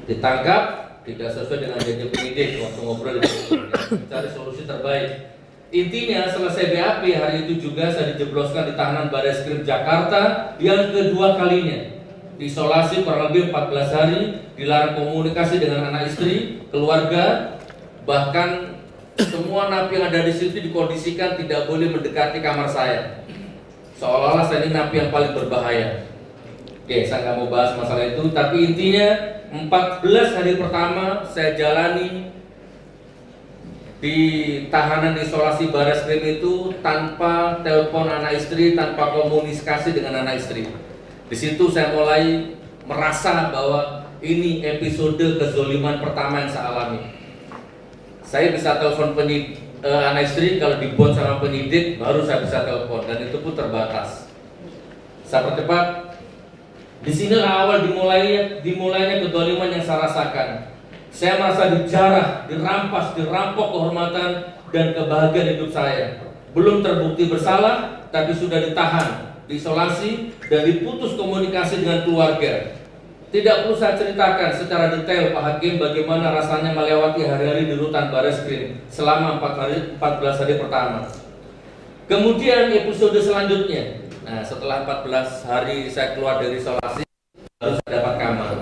ditangkap tidak sesuai dengan janji penyidik waktu ngobrol cari solusi terbaik. Intinya selesai BAP hari itu juga saya dijebloskan di tahanan Barreskrim Jakarta yang kedua kalinya. Diisolasi kurang lebih 14 hari, dilarang komunikasi dengan anak istri, keluarga, bahkan semua napi yang ada di situ dikondisikan tidak boleh mendekati kamar saya. Seolah-olah saya ini napi yang paling berbahaya. Oke, saya nggak mau bahas masalah itu, tapi intinya 14 hari pertama saya jalani di tahanan isolasi Barreskrim itu tanpa telepon anak istri, tanpa komunikasi dengan anak istri. Di situ saya mulai merasa bahwa ini episode kezoliman pertama yang saya alami. Saya bisa telepon anak istri kalau dibon sama penyidik, baru saya bisa telepon, dan itu pun terbatas. Saya percepat. Di sini awal dimulainya kezoliman yang saya rasakan. Saya merasa dijarah, dirampas, dirampok kehormatan dan kebahagiaan hidup saya. Belum terbukti bersalah, tapi sudah ditahan, diisolasi, dan diputus komunikasi dengan keluarga. Tidak perlu saya ceritakan secara detail Pak Hakim bagaimana rasanya melewati hari-hari di rutan Barreskrim selama 14 hari pertama. Kemudian episode selanjutnya, nah setelah 14 hari saya keluar dari isolasi, baru saya dapat kamar.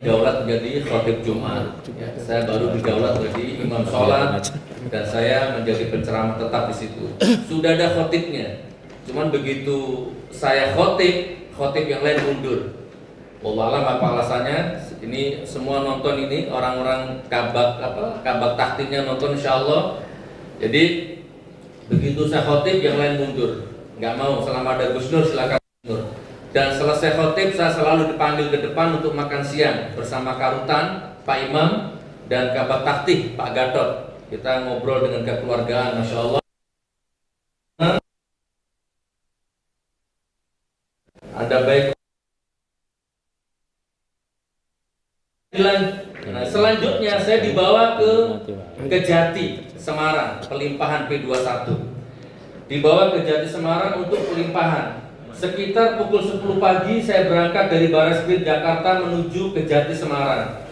Daulat menjadi khotib Jumat, saya baru didaulat menjadi imam sholat, dan saya menjadi penceramah tetap di situ. Sudah ada khotibnya, cuman begitu saya khotib yang lain mundur. Wallahualam apa alasannya? Ini semua nonton ini orang-orang kabak taktiknya nonton insyaallah. Jadi begitu saya khotib yang lain mundur, nggak mau. Selama ada Gus Nur silakan mundur. Dan selesai khotib saya selalu dipanggil ke depan untuk makan siang bersama Karutan, Pak Imam, dan Kabak Taktik, Pak Gatot. Kita ngobrol dengan kekeluargaan, Masya Allah. Anda baik. Nah, selanjutnya saya dibawa ke Kejati, Semarang, pelimpahan P21. Dibawa ke Kejati Semarang untuk pelimpahan. Sekitar pukul 10 pagi saya berangkat dari Barreskrim Jakarta menuju ke Jati Semarang.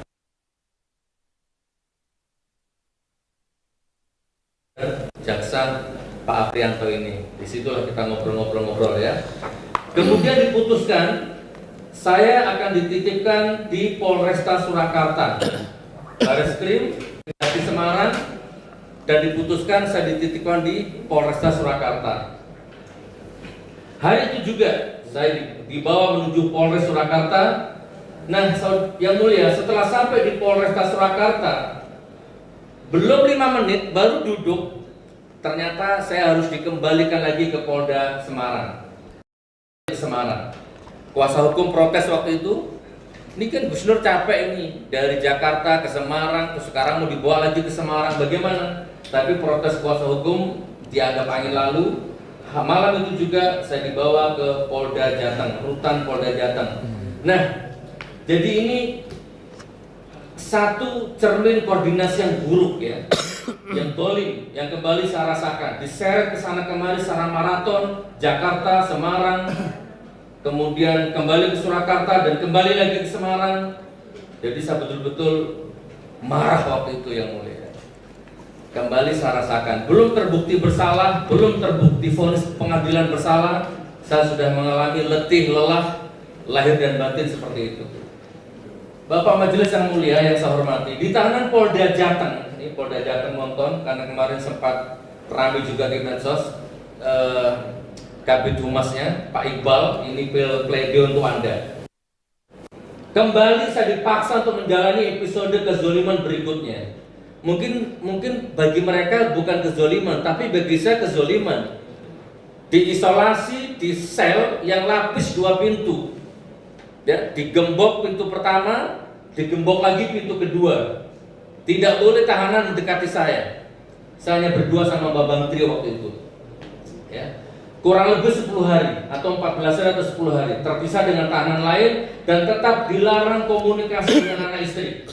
Jaksa Pak Aprianto ini, disitulah kita ngobrol-ngobrol ya. Kemudian diputuskan saya akan dititipkan di Polresta Surakarta, Barreskrim Jati Semarang, dan diputuskan saya dititipkan di Polresta Surakarta. Hari itu juga saya dibawa menuju Polres Surakarta. Nah, yang mulia, setelah sampai di Polresta Surakarta, belum 5 menit baru duduk, ternyata saya harus dikembalikan lagi ke Polda Semarang. Kuasa hukum protes waktu itu, ini kan Gus Nur capek ini dari Jakarta ke Semarang, terus sekarang mau dibawa lagi ke Semarang, bagaimana? Tapi protes kuasa hukum dianggap angin lalu. Malam itu juga saya dibawa ke Polda Jateng, rutan Polda Jateng. Nah, jadi ini satu cermin koordinasi yang buruk ya, yang dolim, yang kembali saya rasakan. Diseret ke sana kemari secara maraton, Jakarta, Semarang, kemudian kembali ke Surakarta dan kembali lagi ke Semarang. Jadi saya betul-betul marah waktu itu yang mulia. Kembali saya rasakan, belum terbukti bersalah, belum terbukti vonis pengadilan bersalah, saya sudah mengalami letih, lelah, lahir dan batin seperti itu. Bapak Majelis yang mulia yang saya hormati, di tahanan Polda Jateng, ini Polda Jateng nonton karena kemarin sempat ramai juga di medsos, Kabid Humasnya Pak Iqbal, ini pledoi untuk Anda. Kembali saya dipaksa untuk menjalani episode kezoliman berikutnya. Mungkin bagi mereka bukan kezoliman, tapi bagi saya kezoliman. Diisolasi di sel yang lapis 2 pintu, ya, digembok pintu pertama, digembok lagi pintu kedua. Tidak boleh tahanan mendekati saya. Saya hanya berdua sama Babang Tri waktu itu, ya. Kurang lebih 10 hari atau 14 hari atau 10 hari terpisah dengan tahanan lain dan tetap dilarang komunikasi dengan anak istri.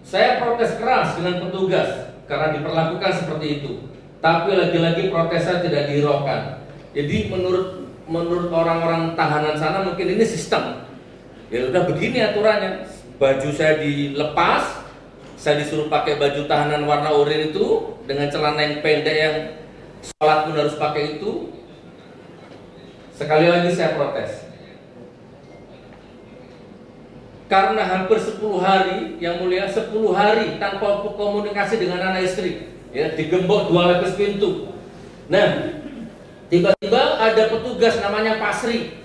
Saya protes keras dengan petugas karena diperlakukan seperti itu. Tapi lagi-lagi protes saya tidak dihiraukan. Jadi menurut orang-orang tahanan sana mungkin ini sistem. Ya udah begini aturannya. baju saya dilepas, saya disuruh pakai baju tahanan warna oranye itu dengan celana yang pendek yang sholat pun harus pakai itu. Sekali lagi saya protes. Karena hampir 10 hari, yang mulia 10 hari tanpa komunikasi dengan anak istri, ya, digembok 2 lapis pintu. Nah, tiba-tiba ada petugas namanya Pak Sri.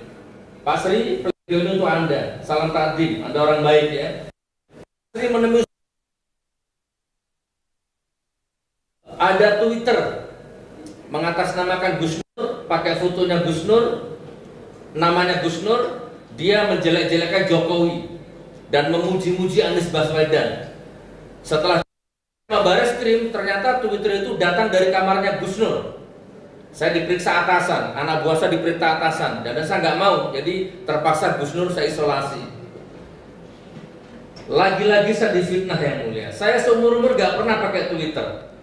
Pak Sri, ini untuk Anda, salam takdim, Anda orang baik ya. Pak Sri menemui ada Twitter mengatasnamakan Gus Nur, pakai fotonya Gus Nur, namanya Gus Nur, dia menjelek-jelekan Jokowi dan memuji-muji Anies Baswedan. Setelah Bareskrim, ternyata Twitter itu datang dari kamarnya Gus Nur. Saya diperiksa atasan, anak buah saya diperintah atasan, dan saya nggak mau, jadi terpaksa Gus Nur saya isolasi. Lagi-lagi saya difitnah yang mulia. Saya seumur-umur nggak pernah pakai Twitter,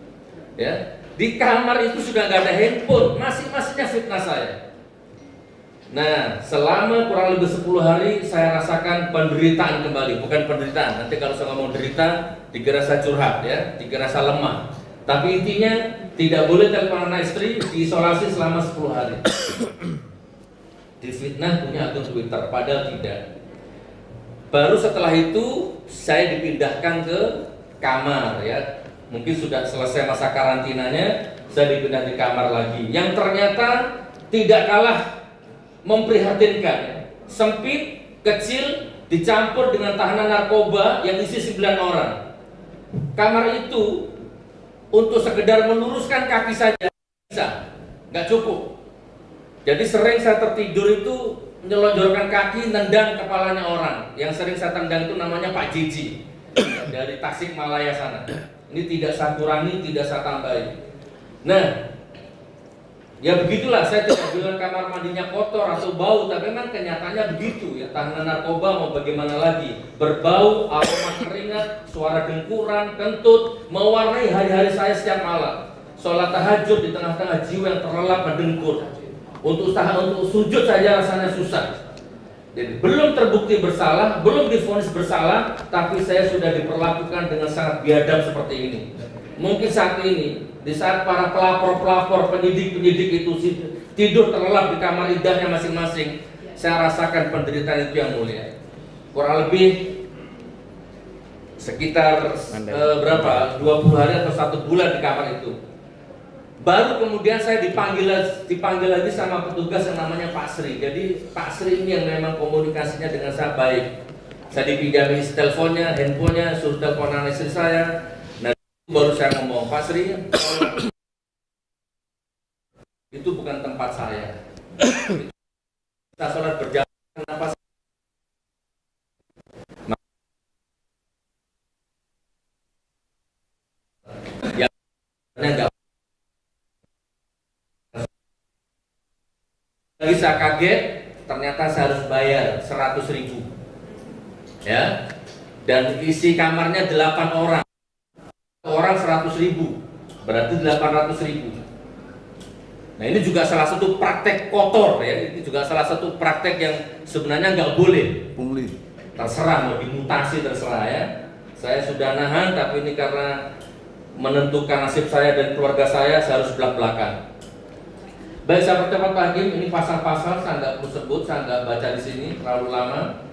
ya. Di kamar itu sudah nggak ada handphone, masing-masingnya fitnah saya. Nah, selama kurang lebih 10 hari saya rasakan penderitaan kembali, bukan penderitaan. Nanti kalau saya ngomong derita, dikira saya curhat ya, dikira saya lemah. Tapi intinya tidak boleh telepon anak istri, diisolasi selama 10 hari. Difitnah punya akun Twitter, padahal tidak. Baru setelah itu saya dipindahkan ke kamar ya. Mungkin sudah selesai masa karantinanya, saya dipindah di kamar lagi. Yang ternyata tidak kalah memprihatinkan, sempit, kecil, dicampur dengan tahanan narkoba yang isi 9 orang. Kamar itu untuk sekedar meluruskan kaki saja bisa, nggak cukup. Jadi sering saya tertidur itu nyelonjorkan kaki, nendang kepalanya orang. Yang sering saya tendang itu namanya Pak Jiji dari Tasikmalaya sana. Ini tidak saya kurangi, tidak saya tambahi. Nah, ya begitulah, saya tidak bilang kamar mandinya kotor atau bau, tapi memang kenyataannya begitu ya. Tahanan narkoba mau bagaimana lagi, berbau, aroma keringat, suara dengkuran, kentut, mewarnai hari-hari saya setiap malam. Sholat tahajud di tengah-tengah jiwa yang terlelap mendengkur. Untuk sujud saja rasanya susah. Jadi belum terbukti bersalah, belum divonis bersalah, tapi saya sudah diperlakukan dengan sangat biadab seperti ini. Mungkin saat ini, di saat para pelapor-pelapor, penyidik-penyidik itu tidur terlelap di kamar indahnya masing-masing, saya rasakan penderitaan itu yang mulia. Kurang lebih sekitar berapa? 20 hari atau 1 bulan di kamar itu. Baru kemudian saya dipanggil lagi sama petugas yang namanya Pak Sri. Jadi Pak Sri ini yang memang komunikasinya dengan saya baik. Saya dipinjami teleponnya, handphonenya, suruh telepon istri saya. Nah, baru saya ngomong, Pak Sri, itu bukan tempat saya. Kita sholat berjamaah, kenapa ya enggak. Lagi saya kaget, ternyata saya harus bayar 100.000 ya, dan isi kamarnya 8 orang, 100.000, berarti 800.000. Nah, ini juga salah satu praktek kotor ya, ini juga salah satu praktek yang sebenarnya nggak boleh. Pungli. Terserah mau dimutasi, terserah ya. Saya sudah nahan, tapi ini karena menentukan nasib saya dan keluarga saya harus belak-belakan. Baik, saya percepat Pak Hakim, ini pasal-pasal saya nggak perlu sebut, saya nggak baca di sini terlalu lama.